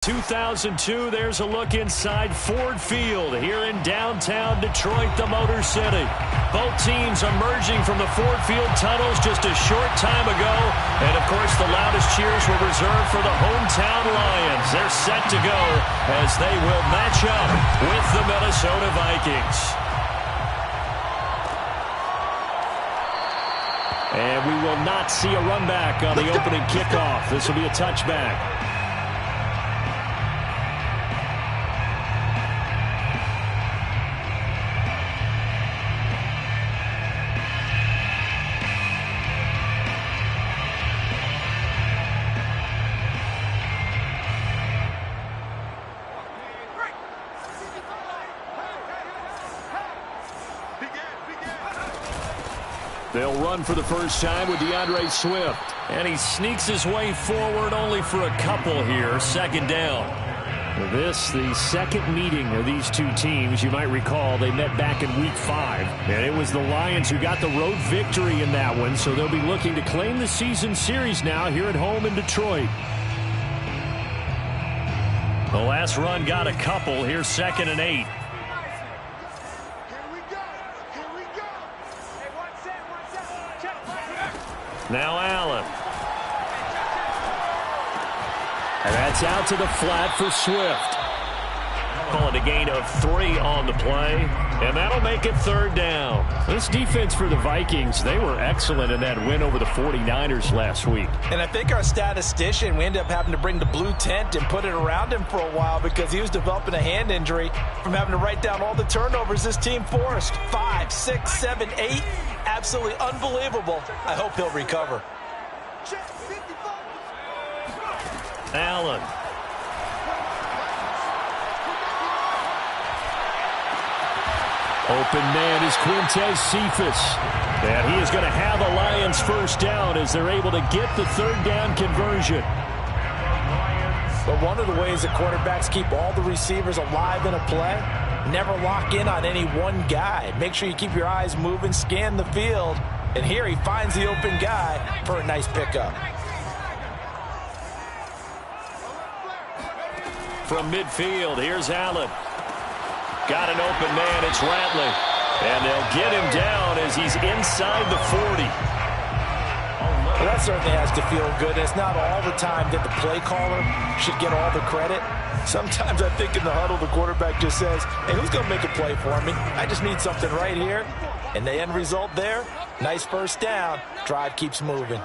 2002, there's a look inside Ford Field here in downtown Detroit, the Motor City. Both teams emerging from the Ford Field tunnels just a short time ago. And, of course, the loudest cheers were reserved for the hometown Lions. They're set to go as they will match up with the Minnesota Vikings. And we will not see a run back on the opening kickoff. This will be a touchback. They'll run for the first time with DeAndre Swift. And he sneaks his way forward only for a couple here. Second down. This, the second meeting of these two teams. You might recall they met back in Week 5. And it was the Lions who got the road victory in that one. So they'll be looking to claim the season series now here at home in Detroit. The last run got a couple. Here's 2nd and 8. Now Allen. And that's out to the flat for Swift. Call it a gain of 3 on the play. And that'll make it 3rd down. This defense for the Vikings, they were excellent in that win over the 49ers last week. And I think our statistician, we ended up having to bring the blue tent and put it around him for a while because he was developing a hand injury from having to write down all the turnovers this team forced. 5, 6, 7, 8. Absolutely unbelievable. I hope he'll recover. Allen. Open man is Quintez Cephas. And he is going to have a Lions first down as they're able to get the 3rd down conversion. But one of the ways that quarterbacks keep all the receivers alive in a play, never lock in on any one guy. Make sure you keep your eyes moving, scan the field. And here he finds the open guy for a nice pickup. From midfield, here's Allen. Got an open man, it's Ratley. And they'll get him down as he's inside the 40. Well, that certainly has to feel good. It's not all the time that the play caller should get all the credit. Sometimes I think in the huddle, the quarterback just says, hey, who's going to make a play for me? I just need something right here. And the end result there, nice first down. Drive keeps moving.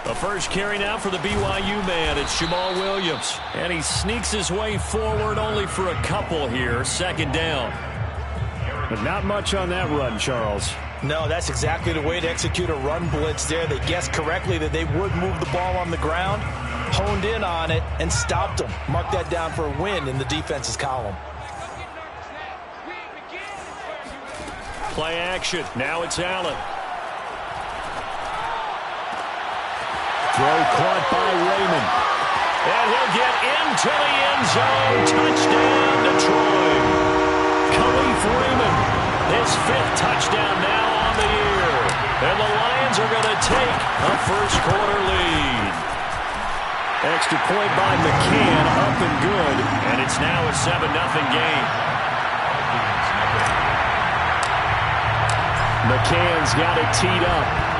A first carry now for the BYU man. It's Jamal Williams. And he sneaks his way forward only for a couple here. 2nd down. But not much on that run, Charles. No, that's exactly the way to execute a run blitz there. They guessed correctly that they would move the ball on the ground, honed in on it, and stopped them. Mark that down for a win in the defense's column. Play action. Now it's Allen. Throw caught by Raymond. And he'll get into the end zone. Touchdown, Detroit. Khalif Raymond, his 5th touchdown now on the year. And the Lions are going to take a first-quarter lead. Extra point by McCann, up and good. And it's now a 7-0 game. McCann's got it teed up.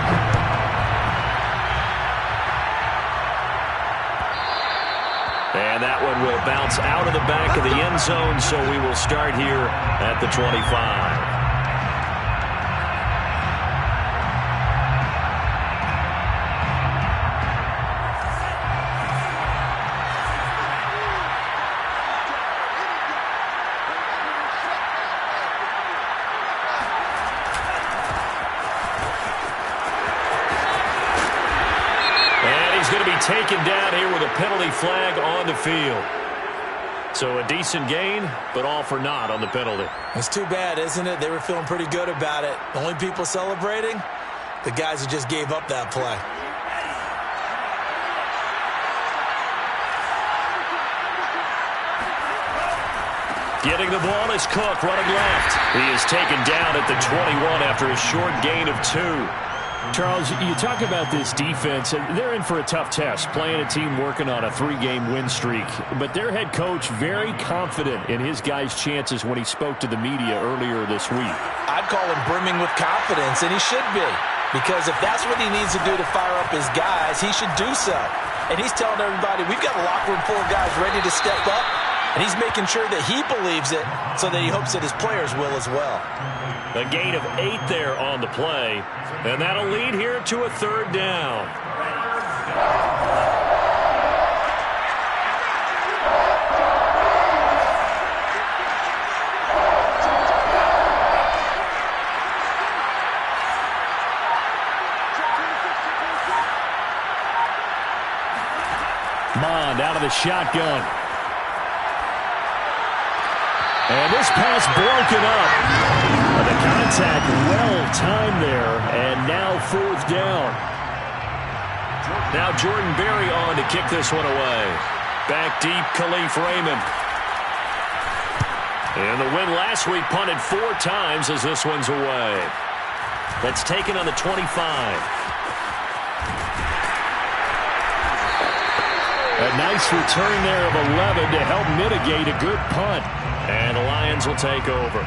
And that one will bounce out of the back of the end zone, so we will start here at the 25. Going to be taken down here with a penalty flag on the field. So a decent gain, but all for naught on the penalty. It's too bad, isn't it? They were feeling pretty good about it. The only people celebrating, the guys who just gave up that play. Getting the ball is Cook running left. He is taken down at the 21 after a short gain of 2. Charles, you talk about this defense, and they're in for a tough test, playing a team working on a 3-game win streak. But their head coach very confident in his guys' chances when he spoke to the media earlier this week. I'd call him brimming with confidence, and he should be. Because if that's what he needs to do to fire up his guys, he should do so. And he's telling everybody, we've got a locker room full of guys ready to step up. And he's making sure that he believes it so that he hopes that his players will as well. A gain of 8 there on the play. And that'll lead here to a 3rd down. Mond out of the shotgun. And this pass broken up. The contact well-timed there, and now 4th down. Now Jordan Berry on to kick this one away. Back deep, Khalif Raymond. And the win last week punted 4 times as this one's away. That's taken on the 25. A nice return there of 11 to help mitigate a good punt. And the Lions will take over.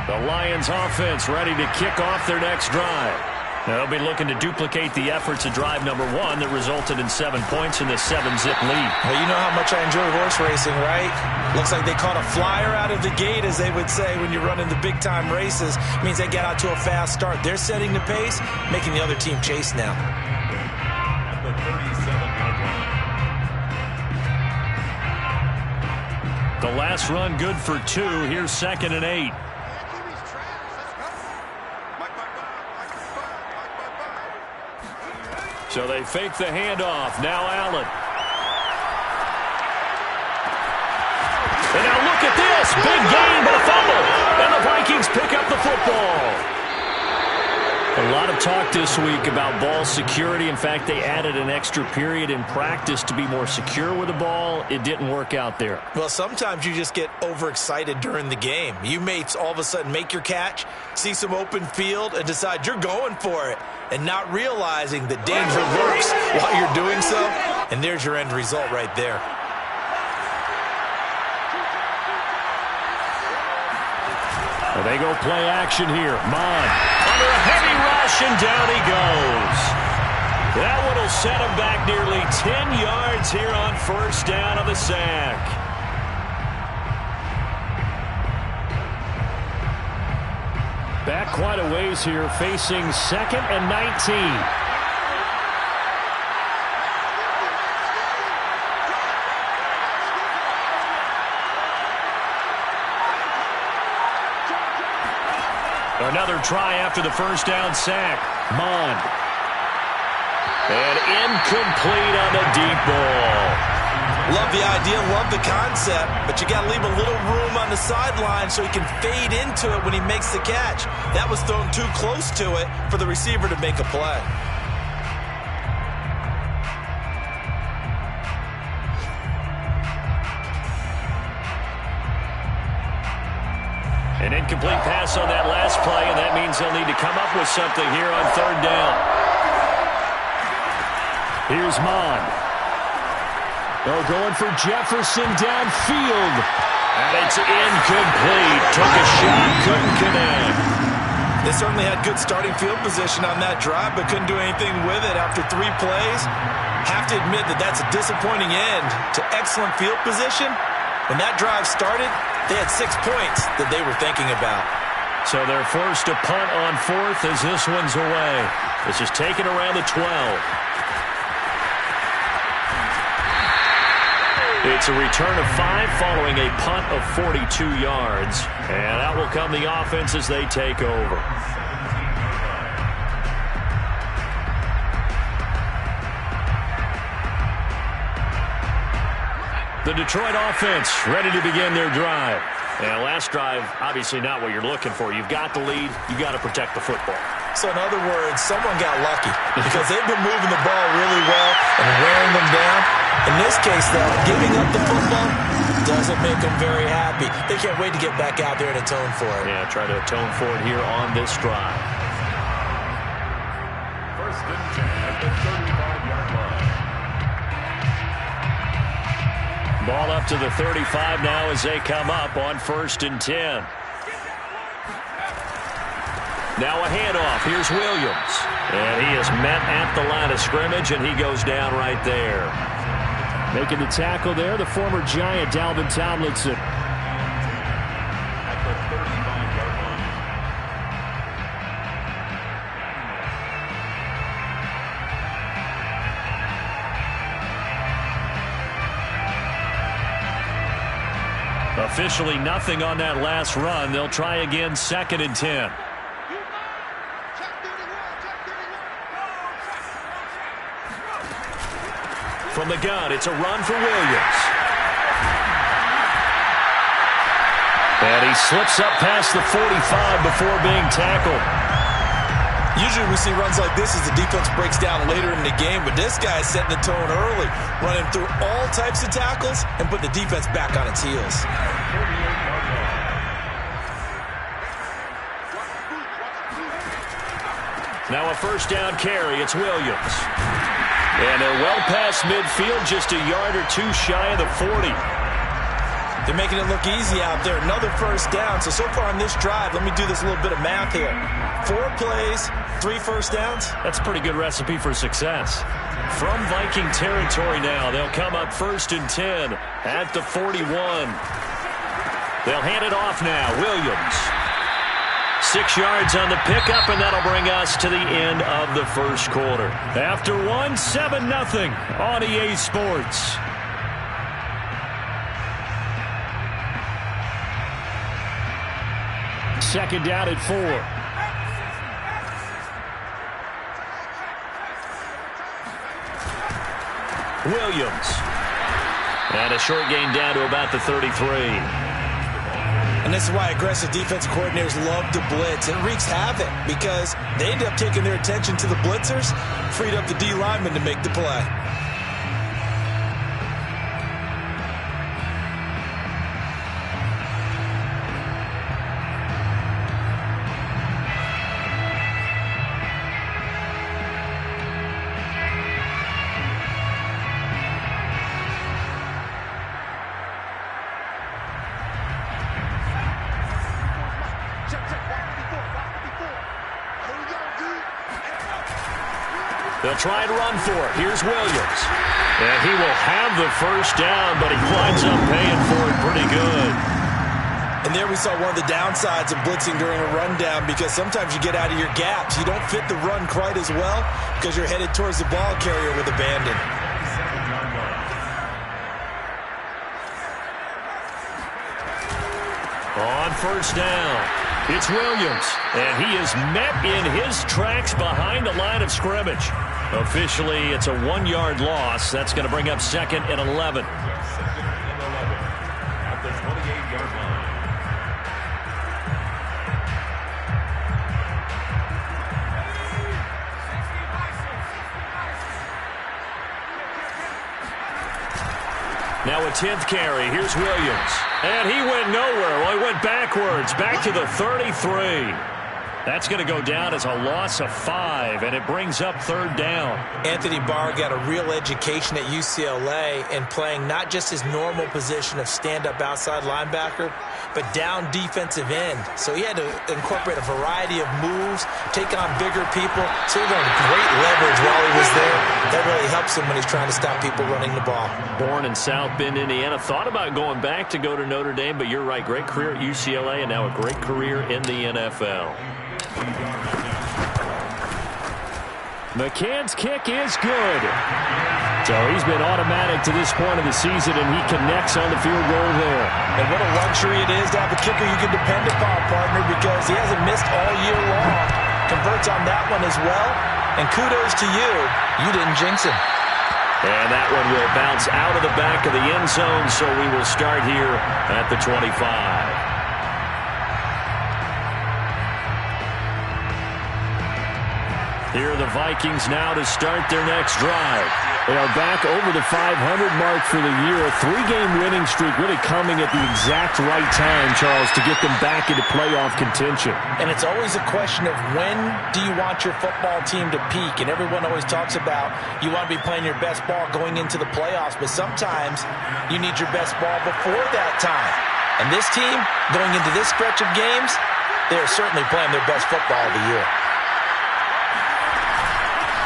The Lions offense ready to kick off their next drive. They'll be looking to duplicate the efforts of drive number 1 that resulted in 7 points in the 7-zip lead. Well, you know how much I enjoy horse racing, right? Looks like they caught a flyer out of the gate, as they would say, when you're running the big-time races. It means they get out to a fast start. They're setting the pace, making the other team chase now. The 37-yard line. The last run good for 2. Here's 2nd and 8. So they fake the handoff. Now Allen. And now look at this. Big gain, but a fumble. And the Vikings pick up the football. A lot of talk this week about ball security. In fact, they added an extra period in practice to be more secure with the ball. It didn't work out there. Well, sometimes you just get overexcited during the game. You may all of a sudden make your catch, see some open field, and decide you're going for it, and not realizing the danger lurks while you're doing so. And there's your end result right there. Well, they go play action here. Mond under a heavy rush, and down he goes. That one will set him back nearly 10 yards here on 1st down of the sack. Back quite a ways here, facing 2nd and 19. Another try after the 1st down sack. Mond. And incomplete on the deep ball. Love the idea, love the concept, but you got to leave a little room on the sideline so he can fade into it when he makes the catch. That was thrown too close to it for the receiver to make a play. An incomplete pass on that last play, and that means they'll need to come up with something here on 3rd down. Here's Mond. They're going for Jefferson downfield. And it's incomplete. Took a shot, couldn't connect. They certainly had good starting field position on that drive, but couldn't do anything with it after 3 plays. Have to admit that that's a disappointing end to excellent field position. When that drive started, they had 6 points that they were thinking about. So they're forced to punt on 4th as this one's away. This is taken around the 12. It's a return of 5 following a punt of 42 yards. And out will come the offense as they take over. The Detroit offense ready to begin their drive. And last drive, obviously not what you're looking for. You've got the lead. You've got to protect the football. So in other words, someone got lucky because they've been moving the ball really well and wearing them down. In this case, though, giving up the football, doesn't make them very happy. They can't wait to get back out there and atone for it. Yeah, try to atone for it here on this drive. First and 10 at the 35-yard line. Ball up to the 35 now as they come up on 1st and 10. Now a handoff. Here's Williams. And he is met at the line of scrimmage, and he goes down right there. Making the tackle there, the former Giant, Dalvin Tomlinson. At the 35-yard line. Officially nothing on that last run. They'll try again, 2nd and 10. From the gun, it's a run for Williams. And he slips up past the 45 before being tackled. Usually we see runs like this as the defense breaks down later in the game, but this guy is setting the tone early, running through all types of tackles and put the defense back on its heels. Now a 1st down carry. It's Williams. And they're well past midfield, just a yard or two shy of the 40. They're making it look easy out there. Another 1st down. So far on this drive, let me do this little bit of math here. 4 plays, 3 1st downs. That's a pretty good recipe for success. From Viking territory now, they'll come up 1st and 10 at the 41. They'll hand it off now. Williams. 6 yards on the pickup, and that'll bring us to the end of the 1st quarter. After 1, 7-0 on EA Sports. Second down at 4. Williams. And a short gain down to about the 33. And this is why aggressive defensive coordinators love to blitz. It wreaks havoc because they end up taking their attention to the blitzers, freed up the D lineman to make the play. They'll try and run for it. Here's Williams. And he will have the 1st down, but he winds up paying for it pretty good. And there we saw one of the downsides of blitzing during a rundown, because sometimes you get out of your gaps. You don't fit the run quite as well because you're headed towards the ball carrier with abandon. On 1st down, it's Williams. And he is met in his tracks behind the line of scrimmage. Officially, it's a 1-yard loss. That's going to bring up 2nd and 11. 2nd and 11 at the 28-yard line. Now a 10th carry. Here's Williams. And he went nowhere. Well, he went backwards, back to the 33. That's going to go down as a loss of 5, and it brings up 3rd down. Anthony Barr got a real education at UCLA in playing not just his normal position of stand-up outside linebacker, but down defensive end. So he had to incorporate a variety of moves, take on bigger people. So he learned great leverage while he was there. That really helps him when he's trying to stop people running the ball. Born in South Bend, Indiana. Thought about going back to go to Notre Dame, but you're right. Great career at UCLA and now a great career in the NFL. McCann's kick is good. So he's been automatic to this point of the season, and he connects on the field goal there. And what a luxury it is to have a kicker you can depend upon, partner, because he hasn't missed all year long. Converts on that one as well. And kudos to you. You didn't jinx him. And that one will bounce out of the back of the end zone, so we will start here at the 25. Here are the Vikings now to start their next drive. They are back over the 500 mark for the year. A 3-game winning streak really coming at the exact right time, Charles, to get them back into playoff contention. And it's always a question of when do you want your football team to peak? And everyone always talks about you want to be playing your best ball going into the playoffs, but sometimes you need your best ball before that time. And this team, going into this stretch of games, they are certainly playing their best football of the year.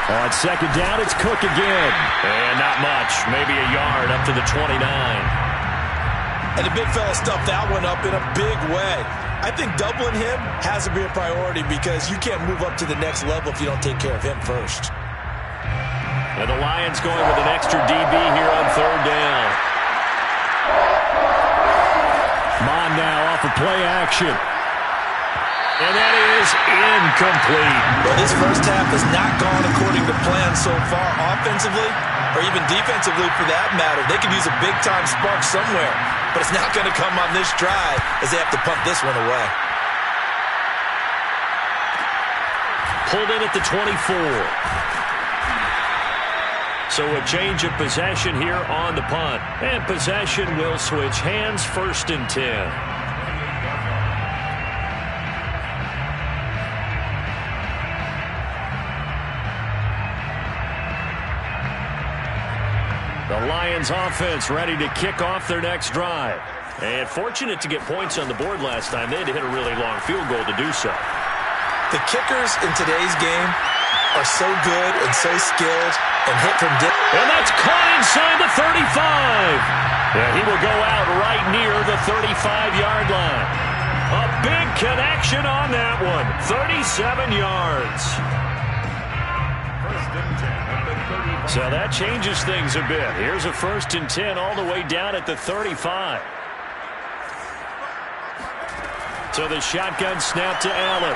On second down, it's Cook again. And not much. Maybe a yard up to the 29. And the big fella stuffed that one up in a big way. I think doubling him has to be a priority because you can't move up to the next level if you don't take care of him first. And the Lions going with an extra DB here on third down. Mon now off of play action. And that is incomplete. Well, this first half has not gone according to plan so far offensively or even defensively for that matter. They could use a big-time spark somewhere, but it's not going to come on this drive as they have to punt this one away. Pulled in at the 24. So a change of possession here on the punt. And possession will switch hands, 1st and 10. The Lions offense ready to kick off their next drive. And fortunate to get points on the board last time. They had to hit a really long field goal to do so. The kickers in today's game are so good and so skilled and hit from distance. And that's caught inside the 35. And he will go out right near the 35-yard line. A big connection on that one. 37 yards. So that changes things a bit. Here's a 1st and 10 all the way down at the 35. So the shotgun snap to Allen.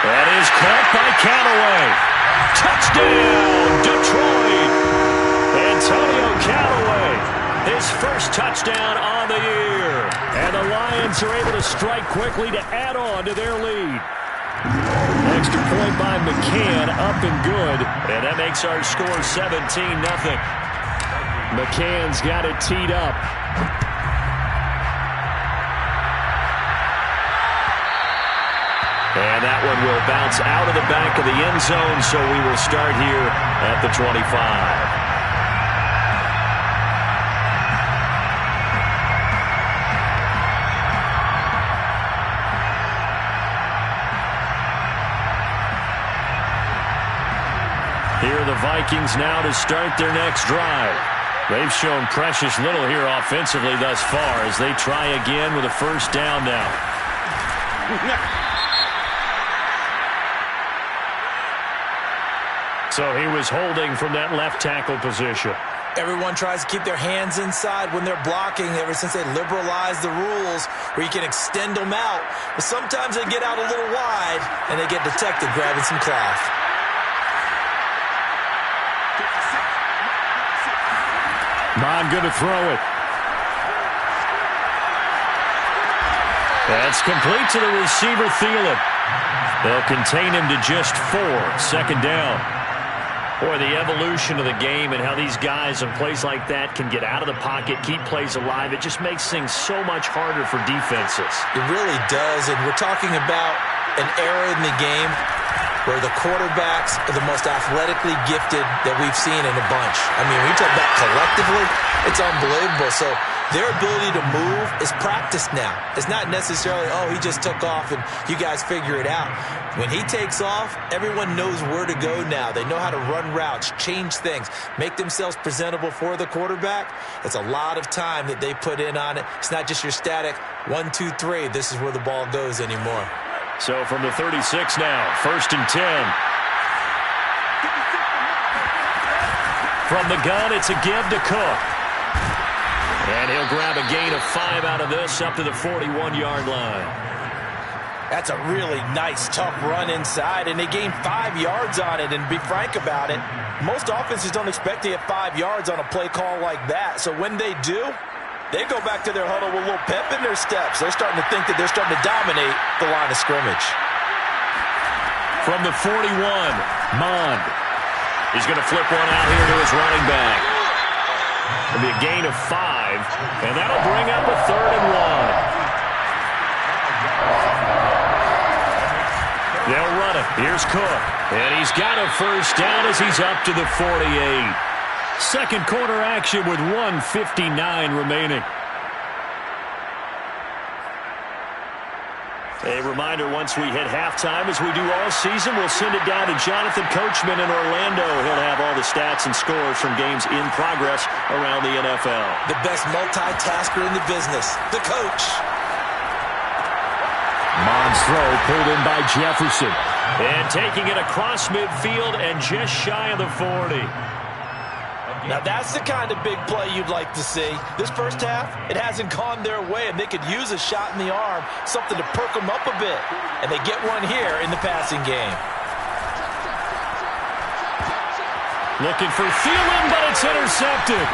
That is caught by Callaway. Touchdown, Detroit. Antonio Callaway, his first touchdown on the year. And the Lions are able to strike quickly to add on to their lead. Extra point by McCann, up and good. And that makes our score 17-0. McCann's got it teed up. And that one will bounce out of the back of the end zone, so we will start here at the 25. Here are the Vikings now to start their next drive. They've shown precious little here offensively thus far as they try again with a 1st down now. So he was holding from that left tackle position. Everyone tries to keep their hands inside when they're blocking ever since they liberalized the rules where you can extend them out. But sometimes they get out a little wide and they get detected grabbing some cloth. Mon going to throw it. That's complete to the receiver, Thielen. They'll contain him to just 4. 2nd down. Boy, the evolution of the game and how these guys in plays like that can get out of the pocket, keep plays alive, it just makes things so much harder for defenses. It really does, and we're talking about an era in the game where the quarterbacks are the most athletically gifted that we've seen in a bunch. I mean, when you talk about collectively, it's unbelievable. So their ability to move is practiced now. It's not necessarily, oh, he just took off and you guys figure it out. When he takes off, everyone knows where to go now. They know how to run routes, change things, make themselves presentable for the quarterback. It's a lot of time that they put in on it. It's not just your static 1, 2, 3. This is where the ball goes anymore. So from the 36 now, 1st and 10. From the gun, it's a give to Cook. And he'll grab a gain of 5 out of this up to the 41-yard line. That's a really nice, tough run inside, and they gained 5 yards on it. And be frank about it, most offenses don't expect to get 5 yards on a play call like that. So when they do, they go back to their huddle with a little pep in their steps. They're starting to think that they're starting to dominate the line of scrimmage. From the 41, Mond. He's going to flip one out here to his running back. It'll be a gain of 5, and that'll bring up a 3rd and 1. They'll run it. Here's Cook. And he's got a first down as he's up to the 48. Second quarter action with 1:59 remaining. A reminder, once we hit halftime, as we do all season, we'll send it down to Jonathan Coachman in Orlando. He'll have all the stats and scores from games in progress around the NFL. The best multitasker in the business, the coach. Mond's throw pulled in by Jefferson. And taking it across midfield and just shy of the 40. Now that's the kind of big play you'd like to see. This first half, it hasn't gone their way, and they could use a shot in the arm, something to perk them up a bit. And they get one here in the passing game. Looking for Thielen, but it's intercepted.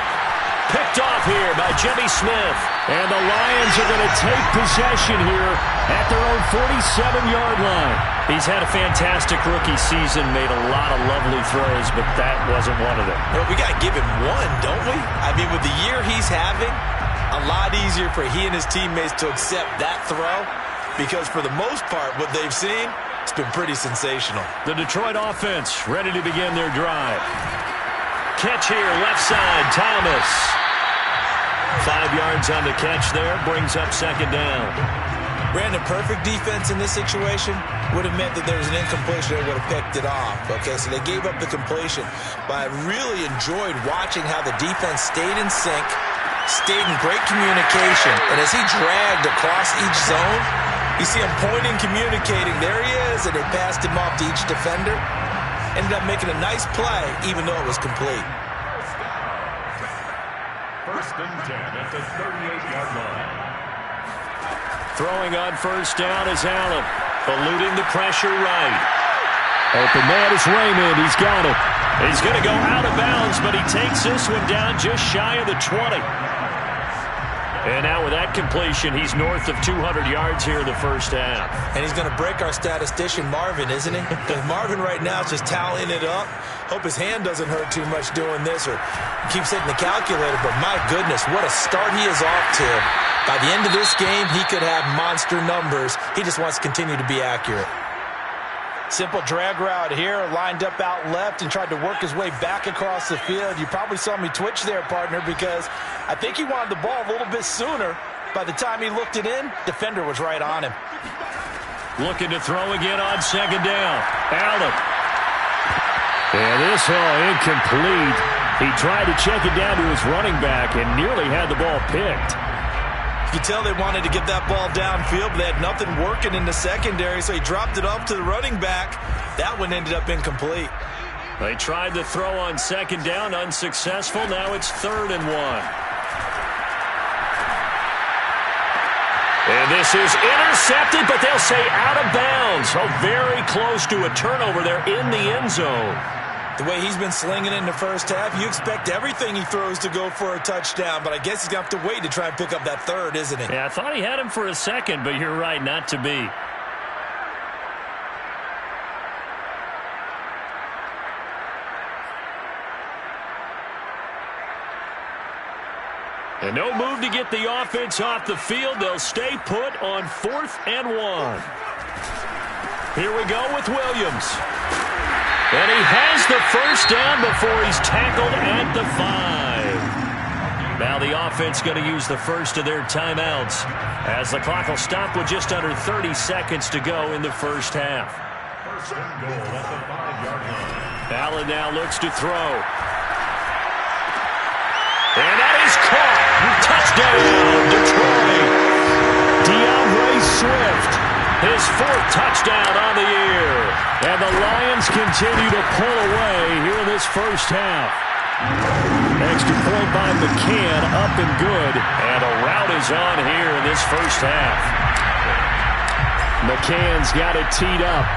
Picked off here by Jimmy Smith. And the Lions are going to take possession here at their own 47-yard line. He's had a fantastic rookie season, made a lot of lovely throws, but that wasn't one of them. Well, we got to give him one, don't we? I mean, with the year he's having, a lot easier for he and his teammates to accept that throw, because for the most part, what they've seen, it's been pretty sensational. The Detroit offense ready to begin their drive. Catch here, left side, Thomas. 5 yards on the catch there, brings up second down. Brandon, perfect defense in this situation would have meant that there was an incompletion that would have picked it off. Okay, so they gave up the completion. But I really enjoyed watching how the defense stayed in sync, stayed in great communication. And as he dragged across each zone, you see him pointing, communicating. There he is, and they passed him off to each defender. Ended up making a nice play, even though it was complete. First and 10 at the 38-yard line. Throwing on first down is Allen. Eluding the pressure right. Open man is Raymond. He's got it. He's going to go out of bounds, but he takes this one down just shy of the 20. And now with that completion, he's north of 200 yards here in the first half. And he's going to break our statistician, Marvin, isn't he? Because Marvin right now is just tallying it up. Hope his hand doesn't hurt too much doing this or keeps hitting the calculator. But my goodness, what a start he is off to. By the end of this game, he could have monster numbers. He just wants to continue to be accurate. Simple drag route here, lined up out left and tried to work his way back across the field. You probably saw me twitch there, partner, because I think he wanted the ball a little bit sooner. By the time he looked it in, defender was right on him. Looking to throw again on second down. Allen. And this incomplete. He tried to check it down to his running back and nearly had the ball picked. You can tell they wanted to get that ball downfield, but they had nothing working in the secondary, so he dropped it off to the running back. That one ended up incomplete. They tried to throw on second down, unsuccessful. Now it's 3rd and 1. And this is intercepted, but they'll say out of bounds. So very close to a turnover there in the end zone. The way he's been slinging in the first half, you expect everything he throws to go for a touchdown, but I guess he's going to have to wait to try and pick up that third, isn't he? Yeah, I thought he had him for a second, but you're right, not to be. And no move to get the offense off the field. They'll stay put on 4th and 1. Here we go with Williams. And he has the first down before he's tackled at the 5. Now the offense going to use the first of their timeouts as the clock will stop with just under 30 seconds to go in the first half. First and goal at the 5-yard line. Allen now looks to throw. And that is caught. Touchdown, Detroit. DeAndre Swift. His 4th touchdown on the year. And the Lions continue to pull away here in this first half. Extra point by McCann, up and good. And a route is on here in this first half. McCann's got it teed up.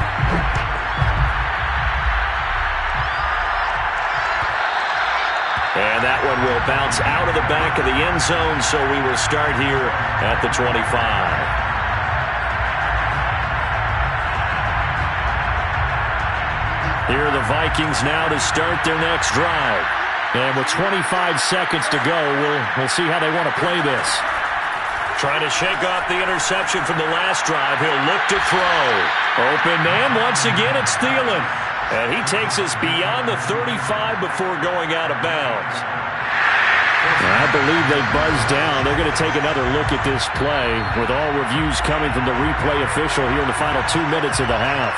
And that one will bounce out of the back of the end zone, so we will start here at the 25. Here are the Vikings now to start their next drive. And with 25 seconds to go, we'll see how they want to play this. Trying to shake off the interception from the last drive. He'll look to throw. Open man. Once again, it's Thielen. And he takes us beyond the 35 before going out of bounds. I believe they buzzed down. They're going to take another look at this play with all reviews coming from the replay official here in the final 2 minutes of the half.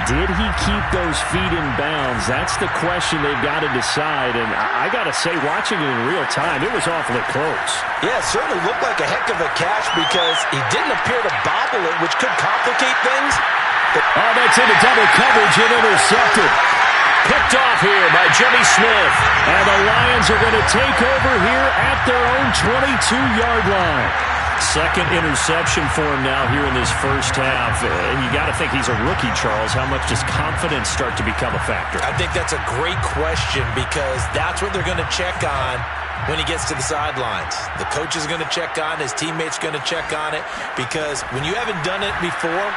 Did he keep those feet in bounds? That's the question they've got to decide. And I got to say, watching it in real time, it was awfully close. Yeah, it certainly looked like a heck of a catch because he didn't appear to bobble it, which could complicate things. Oh, that's into double coverage and intercepted. Picked off here by Jimmy Smith. And the Lions are going to take over here at their own 22-yard line. Second interception for him now here in this first half. And you got to think he's a rookie, Charles. How much does confidence start to become a factor? I think that's a great question because that's what they're going to check on when he gets to the sidelines. The coach is going to check on, his teammates going to check on it, because when you haven't done it before,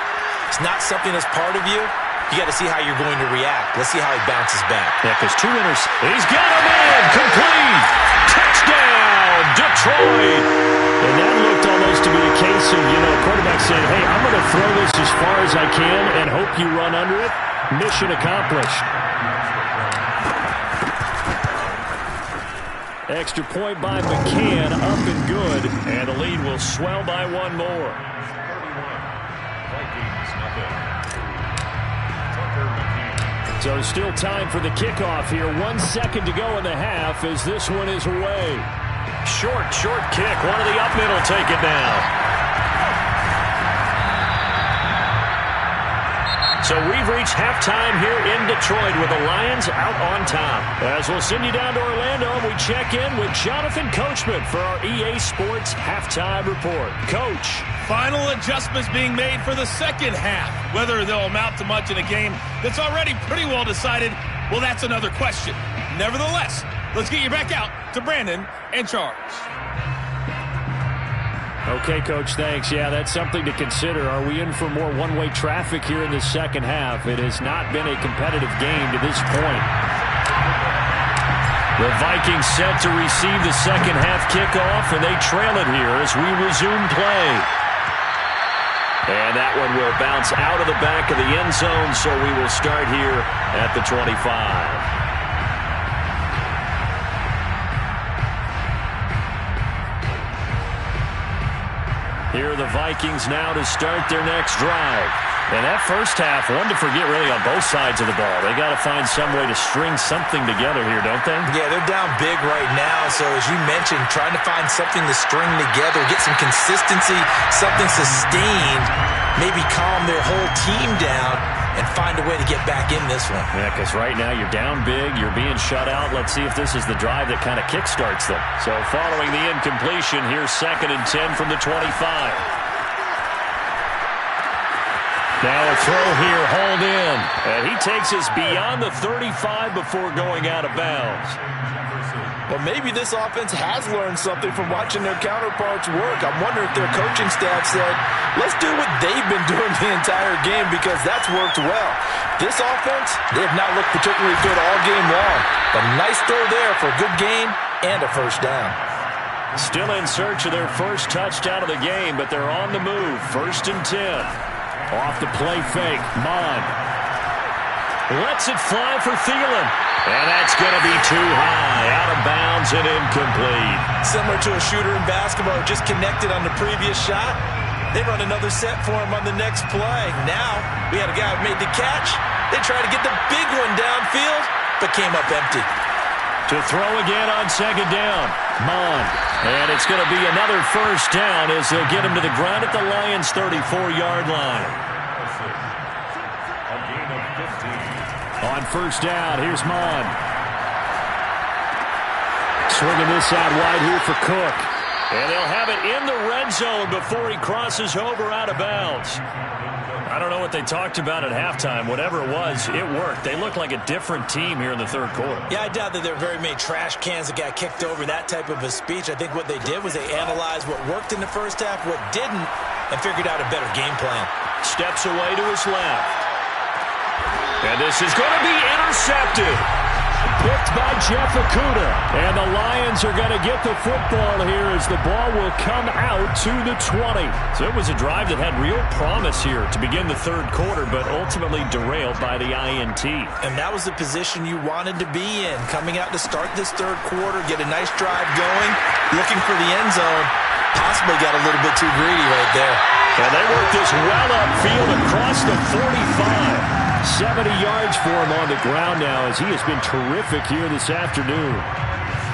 it's not something that's part of you. You got to see how you're going to react. Let's see how he bounces back. Yeah, because he's got him in. Complete. Touchdown, Detroit. And that looked almost to be a case of, quarterback saying, hey, I'm going to throw this as far as I can and hope you run under it. Mission accomplished. Extra point by McCann, up and good. And the lead will swell by one more. 31. Vikings, nothing. So still time for the kickoff here. 1 second to go in the half as this one is away. Short kick. One of the up middle take it now. So we've reached halftime here in Detroit with the Lions out on top. As we'll send you down to Orlando, and we check in with Jonathan Coachman for our EA Sports Halftime Report. Coach. Final adjustments being made for the second half. Whether they'll amount to much in a game that's already pretty well decided, well, that's another question. Nevertheless, let's get you back out to Brandon and Charles. Okay, Coach, thanks. Yeah, that's something to consider. Are we in for more one-way traffic here in the second half? It has not been a competitive game to this point. The Vikings set to receive the second half kickoff, and they trail it here as we resume play. And that one will bounce out of the back of the end zone, so we will start here at the 25. Here are the Vikings now to start their next drive. And that first half, one to forget really on both sides of the ball. They got to find some way to string something together here, don't they? Yeah, they're down big right now. So as you mentioned, trying to find something to string together, get some consistency, something sustained, maybe calm their whole team down and find a way to get back in this one. Yeah, because right now you're down big, you're being shut out. Let's see if this is the drive that kind of kickstarts them. So following the incompletion, here's 2nd and 10 from the 25. Now a throw here, hauled in. And he takes us beyond the 35 before going out of bounds. Well, maybe this offense has learned something from watching their counterparts work. I'm wondering if their coaching staff said, let's do what they've been doing the entire game because that's worked well. This offense, they have not looked particularly good all game long. But nice throw there for a good gain and a first down. Still in search of their first touchdown of the game, but they're on the move. 1st and 10. Off the play fake, Mond. Lets it fly for Thielen. And that's going to be too high. Out of bounds and incomplete. Similar to a shooter in basketball who just connected on the previous shot. They run another set for him on the next play. Now, we had a guy who made the catch. They tried to get the big one downfield, but came up empty. To throw again on 2nd down. Mond. And it's going to be another first down as they'll get him to the ground at the Lions' 34-yard line. A gain of 15. On 1st down, here's Mond. Swinging this out wide here for Cook. And they'll have it in the red zone before he crosses over out of bounds. I don't know what they talked about at halftime. Whatever it was, it worked. They look like a different team here in the 3rd quarter. Yeah, I doubt that there are very many trash cans that got kicked over, that type of a speech. I think what they did was they analyzed what worked in the first half, what didn't, and figured out a better game plan. steps away to his left. And this is going to be intercepted. Picked by Jeff Okudah. And the Lions are going to get the football here as the ball will come out to the 20. So it was a drive that had real promise here to begin the third quarter, but ultimately derailed by the INT. And that was the position you wanted to be in. Coming out to start this third quarter, get a nice drive going, looking for the end zone. Possibly got a little bit too greedy right there. And they work this well upfield across the 45. 70 yards for him on the ground now as he has been terrific here this afternoon.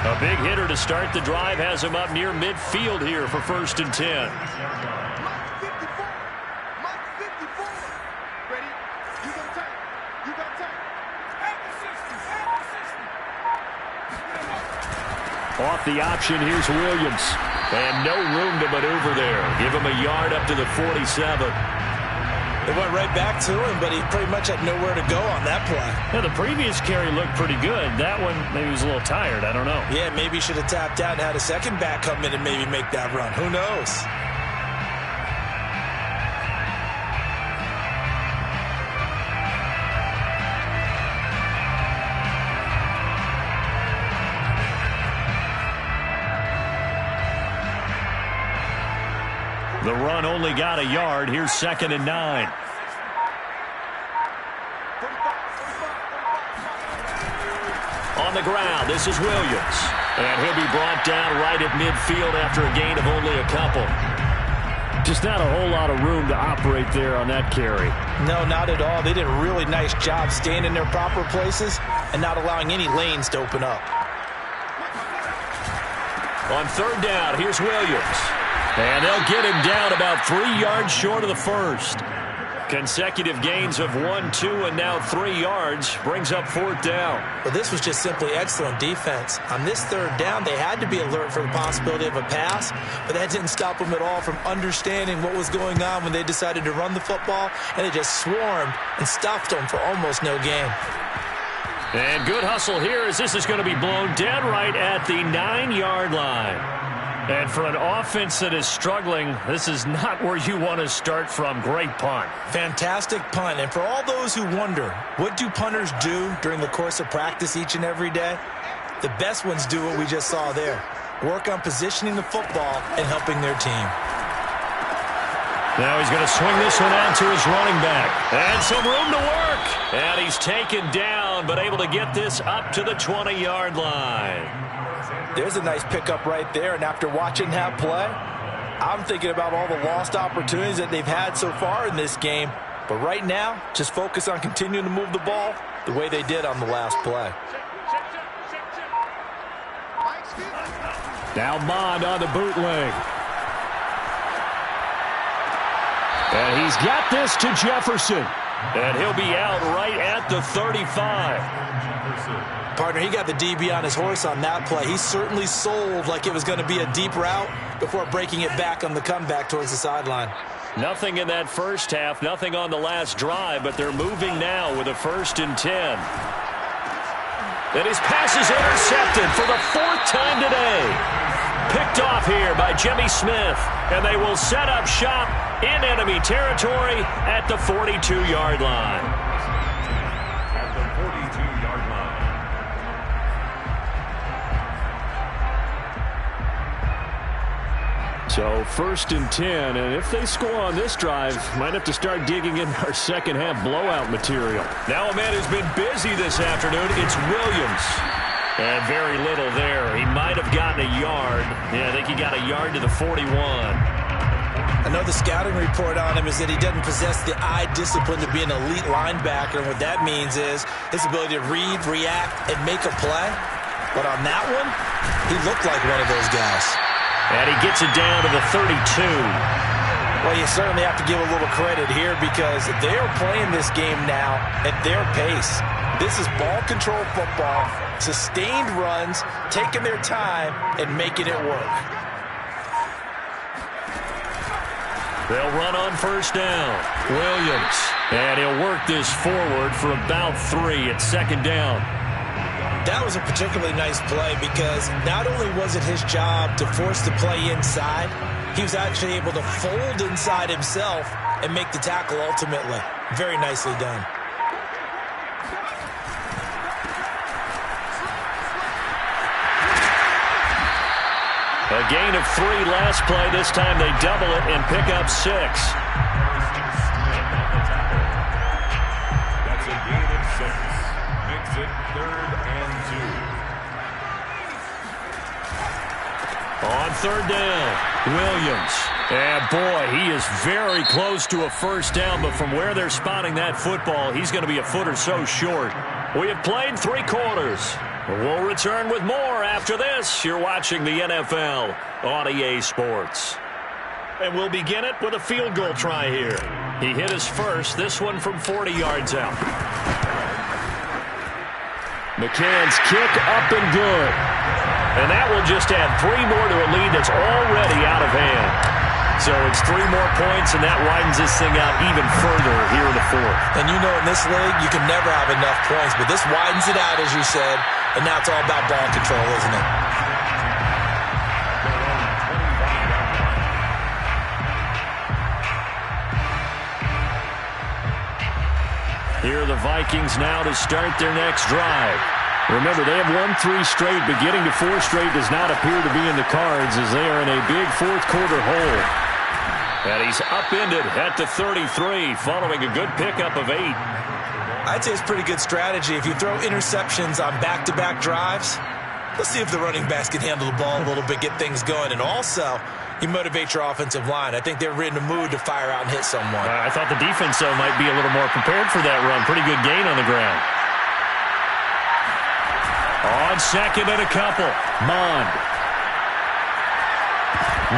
A big hitter to start the drive has him up near midfield here for 1st and 10. Off the option, here's Williams. And no room to maneuver there. Give him a yard up to the 47. It went right back to him, but he pretty much had nowhere to go on that play. Yeah, the previous carry looked pretty good. That one, maybe he was a little tired. I don't know. Yeah, maybe he should have tapped out and had a second back come in and maybe make that run. Who knows? The run only got a yard. Here's 2nd and 9. On the ground, this is Williams. And he'll be brought down right at midfield after a gain of only a couple. Just not a whole lot of room to operate there on that carry. No, not at all. They did a really nice job staying in their proper places and not allowing any lanes to open up. On 3rd down, here's Williams. And they'll get him down about 3 yards short of the first. Consecutive gains of 1, 2, and now 3 yards brings up 4th down. But this was just simply excellent defense. On this 3rd down, they had to be alert for the possibility of a pass, but that didn't stop them at all from understanding what was going on when they decided to run the football, and they just swarmed and stuffed them for almost no gain. And good hustle here as this is going to be blown dead right at the 9-yard line. And for an offense that is struggling, this is not where you want to start from. Great punt. Fantastic punt. And for all those who wonder, what do punters do during the course of practice each and every day? The best ones do what we just saw there. Work on positioning the football and helping their team. Now he's going to swing this one out to his running back. And some room to work. And he's taken down, but able to get this up to the 20-yard line. There's a nice pickup right there, and after watching that play, I'm thinking about all the lost opportunities that they've had so far in this game. But right now, just focus on continuing to move the ball the way they did on the last play. Now Mond on the bootleg. And he's got this to Jefferson. And he'll be out right at the 35. Partner, he got the DB on his horse on that play. He certainly sold like it was going to be a deep route before breaking it back on the comeback towards the sideline. Nothing in that first half, nothing on the last drive, but they're moving now with a 1st and 10. And his pass is intercepted for the 4th time today. Picked off here by Jimmy Smith, and they will set up shop in enemy territory at the 42-yard line. So 1st and 10, and if they score on this drive, might have to start digging in our second half blowout material. Now a man who's been busy this afternoon, it's Williams. And very little there. He might have gotten a yard. Yeah, I think he got a yard to the 41. I know the scouting report on him is that he doesn't possess the eye discipline to be an elite linebacker, and what that means is his ability to read, react, and make a play. But on that one, he looked like one of those guys. And he gets it down to the 32. Well, you certainly have to give a little credit here because they are playing this game now at their pace. This is ball control football, sustained runs, taking their time, and making it work. They'll run on 1st down. Williams. And he'll work this forward for about 3 at 2nd down. That was a particularly nice play because not only was it his job to force the play inside, he was actually able to fold inside himself and make the tackle ultimately. Very nicely done. A gain of 3 last play. This time they double it and pick up 6. That's a gain of 6. Makes it 3rd and 2. On 3rd down, Williams. And boy, he is very close to a first down, but from where they're spotting that football, he's going to be a foot or so short. We have played 3 quarters. We'll return with more after this. You're watching the NFL on EA Sports. And we'll begin it with a field goal try here. He hit his first, this one from 40 yards out. McCann's kick up and good. And that will just add 3 more to a lead that's already out of hand. So it's 3 more points, and that widens this thing out even further here in the 4th. And you know in this league, you can never have enough points, but this widens it out, as you said, and now it's all about ball control, isn't it? Here are the Vikings now to start their next drive. Remember, they have won 3 straight, but getting to 4 straight does not appear to be in the cards as they are in a big 4th quarter hole. And he's upended at the 33 following a good pickup of 8. I'd say it's pretty good strategy. If you throw interceptions on back-to-back drives, let's see if the running backs can handle the ball a little bit, get things going. And also, you motivate your offensive line. I think they're in the mood to fire out and hit someone. I thought the defense, though, might be a little more prepared for that run. Pretty good gain on the ground. On 2nd and a couple, Mond.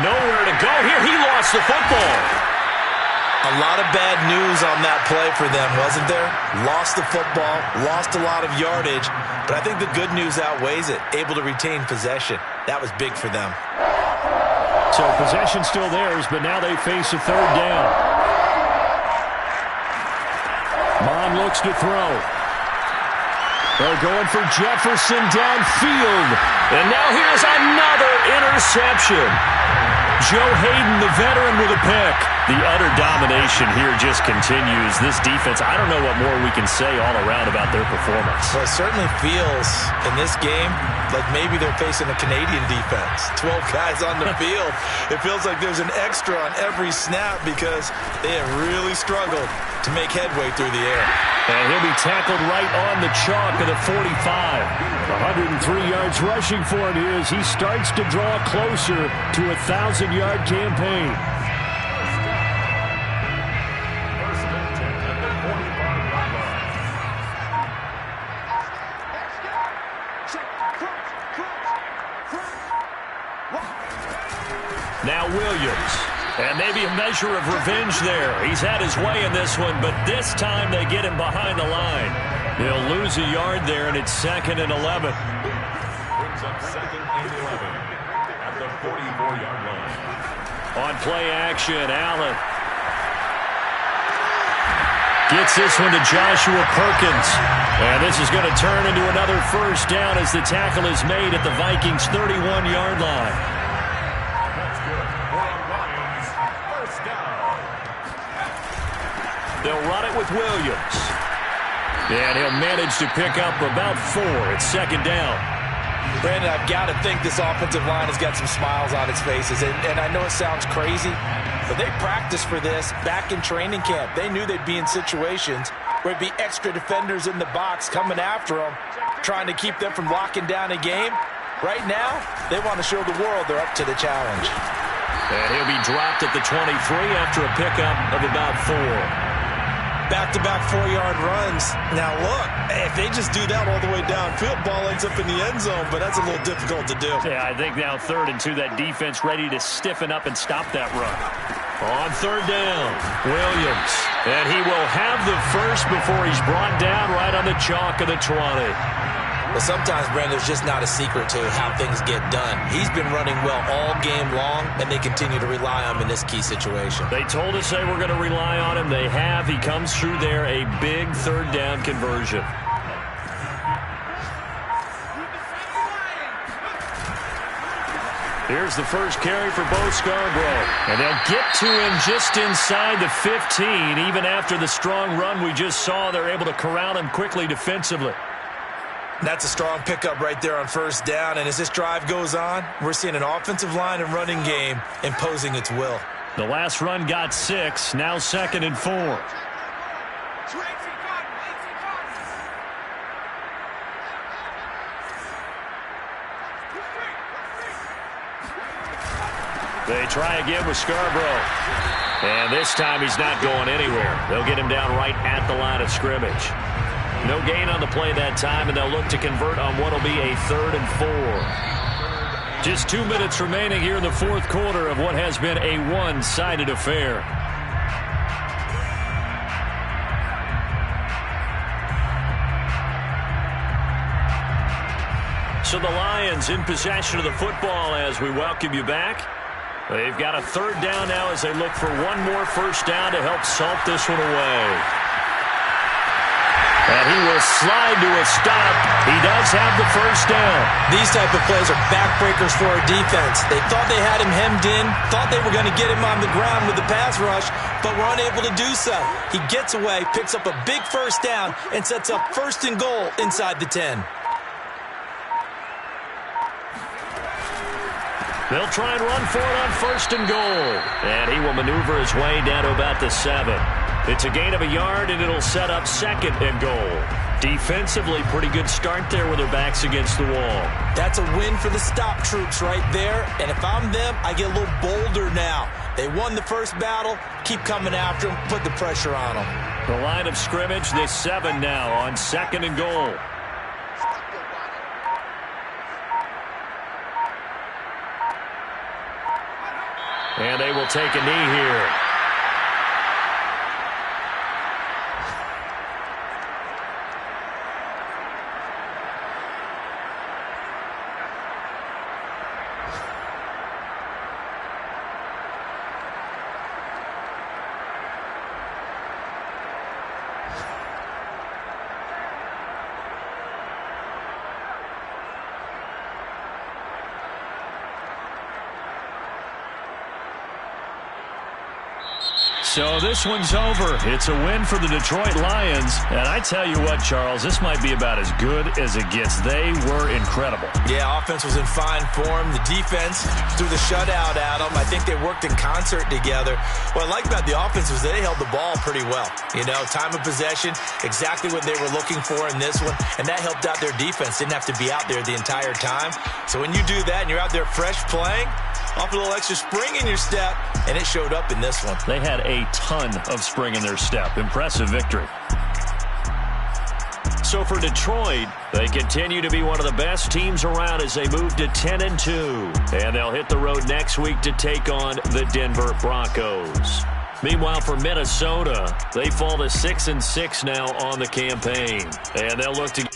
Nowhere to go here. He lost the football. A lot of bad news on that play for them, wasn't there? Lost the football, lost a lot of yardage, but I think the good news outweighs it. Able to retain possession. That was big for them. So possession still theirs, but now they face a 3rd down. Mond looks to throw. They're going for Jefferson downfield. And now here's another interception. Joe Hayden, the veteran, with a pick. The utter domination here just continues. This defense, I don't know what more we can say all around about their performance. Well, it certainly feels in this game like maybe they're facing a Canadian defense. 12 guys on the field. It feels like there's an extra on every snap because they have really struggled to make headway through the air. And he'll be tackled right on the chalk of the 45. 103 yards rushing for him here as he starts to draw closer to a 1,000-yard campaign. First and 10 at the 45-yard line. Now Williams. And maybe a measure of revenge there. He's had his way in this one, but this time they get him behind the line. He'll lose a yard there, and it's 2nd and 11. Brings up 2nd and 11 at the 44-yard line. On play action, Allen gets this one to Joshua Perkins. And this is going to turn into another first down as the tackle is made at the Vikings' 31-yard line. They'll run it with Williams. And he'll manage to pick up about 4 at 2nd down. Brandon, I've got to think this offensive line has got some smiles on its faces. And I know it sounds crazy, but they practiced for this back in training camp. They knew they'd be in situations where it'd be extra defenders in the box coming after them, trying to keep them from locking down a game. Right now, they want to show the world they're up to the challenge. And he'll be dropped at the 23 after a pickup of about 4. Back-to-back 4-yard runs. Now, look, if they just do that all the way downfield, ball ends up in the end zone, but that's a little difficult to do. Yeah, I think now 3rd and 2, that defense ready to stiffen up and stop that run. On 3rd down, Williams. And he will have the first before he's brought down right on the chalk of the 20. Well, sometimes, Brandon, there's just not a secret to how things get done. He's been running well all game long, and they continue to rely on him in this key situation. They told us they were going to rely on him. They have. He comes through there, a big 3rd down conversion. Here's the first carry for Bo Scarborough. And they'll get to him just inside the 15. Even after the strong run we just saw, they're able to corral him quickly defensively. That's a strong pickup right there on first down. And as this drive goes on, we're seeing an offensive line and running game imposing its will. The last run got 6. Now 2nd and 4. They try again with Scarborough. And this time he's not going anywhere. They'll get him down right at the line of scrimmage. No gain on the play that time, and they'll look to convert on what will be a 3rd and 4. Just 2 minutes remaining here in the fourth quarter of what has been a one-sided affair. So the Lions in possession of the football as we welcome you back. They've got a 3rd down now as they look for one more first down to help salt this one away. And he will slide to a stop. He does have the first down. These type of plays are backbreakers for our defense. They thought they had him hemmed in, thought they were going to get him on the ground with the pass rush, but were unable to do so. He gets away, picks up a big first down, and sets up 1st and goal inside the 10. They'll try and run for it on 1st and goal. And he will maneuver his way down to about the 7. It's a gain of a yard, and it'll set up 2nd and goal. Defensively, pretty good start there with their backs against the wall. That's a win for the stop troops right there. And if I'm them, I get a little bolder now. They won the first battle. Keep coming after them. Put the pressure on them. The line of scrimmage, the 7 now on 2nd and goal. And they will take a knee here. So this one's over. It's a win for the Detroit Lions. And I tell you what, Charles, this might be about as good as it gets. They were incredible. Yeah, offense was in fine form. The defense threw the shutout at them. I think they worked in concert together. What I like about the offense was they held the ball pretty well. You know, time of possession, exactly what they were looking for in this one. And that helped out their defense. Didn't have to be out there the entire time. So when you do that and you're out there fresh playing, off a little extra spring in your step, and it showed up in this one. They had a ton of spring in their step. Impressive victory. So for Detroit, they continue to be one of the best teams around as they move to 10-2. And they'll hit the road next week to take on the Denver Broncos. Meanwhile, for Minnesota, they fall to 6-6 now on the campaign. And they'll look to